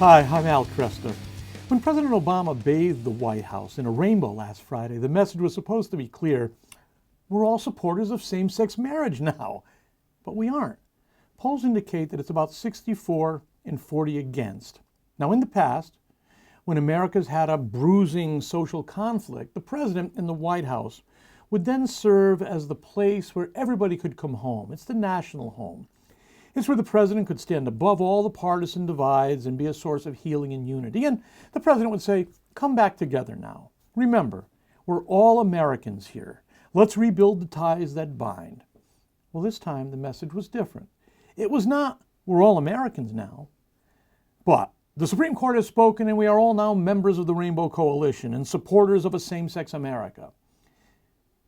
Hi, I'm Kresta. When President Obama bathed the White House in a rainbow last Friday, the message was supposed to be clear. We're all supporters of same-sex marriage now, but we aren't. Polls indicate that it's about 64 and 40 against. Now, in the past, when America's had a bruising social conflict, the president in the White House would then serve as the place where everybody could come home. It's the national home. It's where the president could stand above all the partisan divides and be a source of healing and unity. And the president would say, come back together now. Remember, we're all Americans here. Let's rebuild the ties that bind. Well, this time the message was different. It was not, we're all Americans now, but the Supreme Court has spoken and we are all now members of the Rainbow Coalition and supporters of a same-sex America.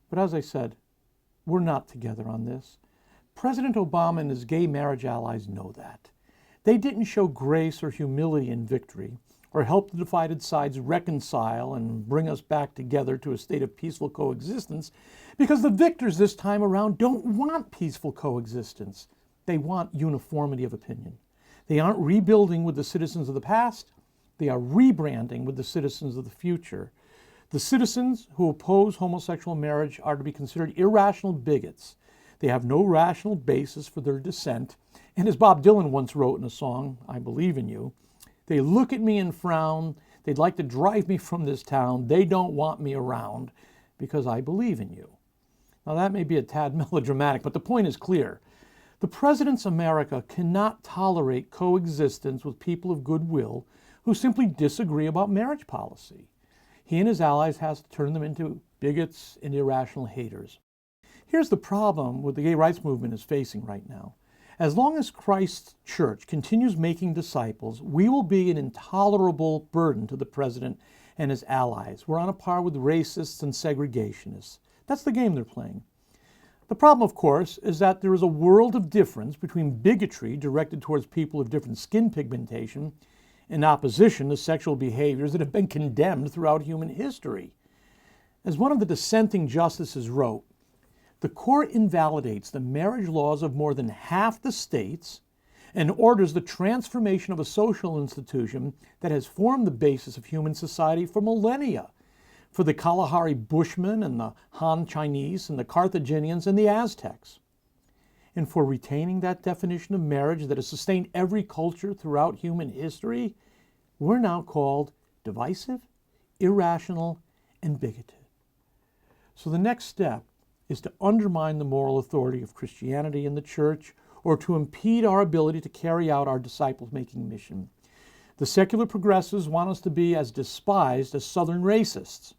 But as I said, we're not together on this. President Obama and his gay marriage allies know that. They didn't show grace or humility in victory or help the divided sides reconcile and bring us back together to a state of peaceful coexistence because the victors this time around don't want peaceful coexistence. They want uniformity of opinion. They aren't rebuilding with the citizens of the past. They are rebranding with the citizens of the future. The citizens who oppose homosexual marriage are to be considered irrational bigots. They have no rational basis for their dissent. And as Bob Dylan once wrote in a song, I Believe in You, they look at me and frown. They'd like to drive me from this town. They don't want me around because I believe in you. Now that may be a tad melodramatic, but the point is clear. The president's America cannot tolerate coexistence with people of goodwill who simply disagree about marriage policy. He and his allies has to turn them into bigots and irrational haters. Here's the problem what the gay rights movement is facing right now. As long as Christ's church continues making disciples, we will be an intolerable burden to the president and his allies. We're on a par with racists and segregationists. That's the game they're playing. The problem, of course, is that there is a world of difference between bigotry directed towards people of different skin pigmentation and opposition to sexual behaviors that have been condemned throughout human history. As one of the dissenting justices wrote, the court invalidates the marriage laws of more than half the states and orders the transformation of a social institution that has formed the basis of human society for millennia, for the Kalahari Bushmen and the Han Chinese and the Carthaginians and the Aztecs. And for retaining that definition of marriage that has sustained every culture throughout human history, we're now called divisive, irrational, and bigoted. So the next step is to undermine the moral authority of Christianity and the church, or to impede our ability to carry out our disciple-making mission. The secular progressives want us to be as despised as Southern racists.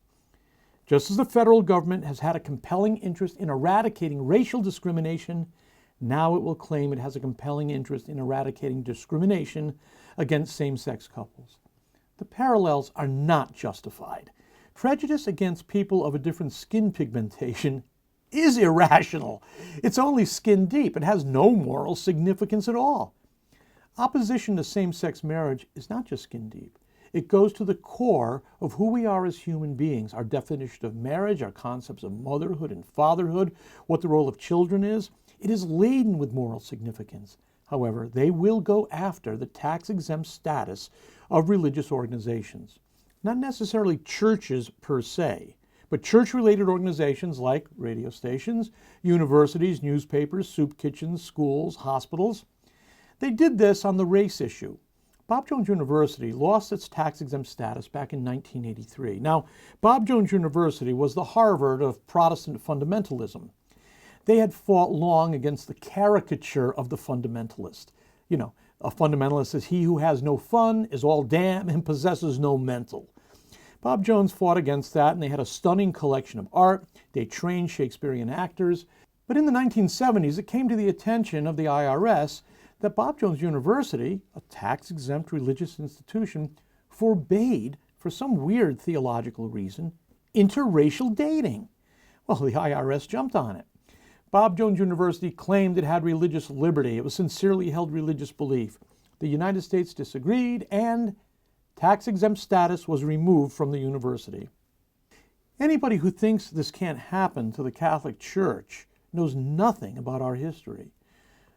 Just as the federal government has had a compelling interest in eradicating racial discrimination, now it will claim it has a compelling interest in eradicating discrimination against same-sex couples. The parallels are not justified. Prejudice against people of a different skin pigmentation is irrational. It's only skin deep. It has no moral significance at all. Opposition to same-sex marriage is not just skin deep. It goes to the core of who we are as human beings, our definition of marriage, our concepts of motherhood and fatherhood, what the role of children is. It is laden with moral significance. However, they will go after the tax-exempt status of religious organizations. Not necessarily churches per se, but church-related organizations like radio stations, universities, newspapers, soup kitchens, schools, hospitals. They did this on the race issue. Bob Jones University lost its tax-exempt status back in 1983. Now, Bob Jones University was the Harvard of Protestant fundamentalism. They had fought long against the caricature of the fundamentalist. You know, a fundamentalist is he who has no fun, is all damn, and possesses no mental. Bob Jones fought against that, and they had a stunning collection of art. They trained Shakespearean actors. But in the 1970s, it came to the attention of the IRS that Bob Jones University, a tax-exempt religious institution, forbade, for some weird theological reason, interracial dating. Well, the IRS jumped on it. Bob Jones University claimed it had religious liberty. It was sincerely held religious belief. The United States disagreed, and tax-exempt status was removed from the university. Anybody who thinks this can't happen to the Catholic Church knows nothing about our history.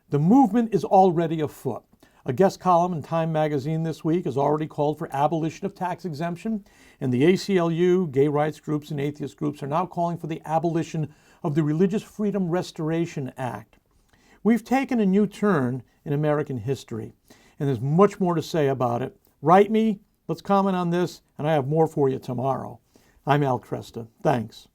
The movement is already afoot. A guest column in Time magazine this week has already called for abolition of tax exemption, and the ACLU, gay rights groups, and atheist groups are now calling for the abolition of the Religious Freedom Restoration Act. We've taken a new turn in American history, and there's much more to say about it. Write me, let's comment on this, and I have more for you tomorrow. I'm Al Kresta. Thanks.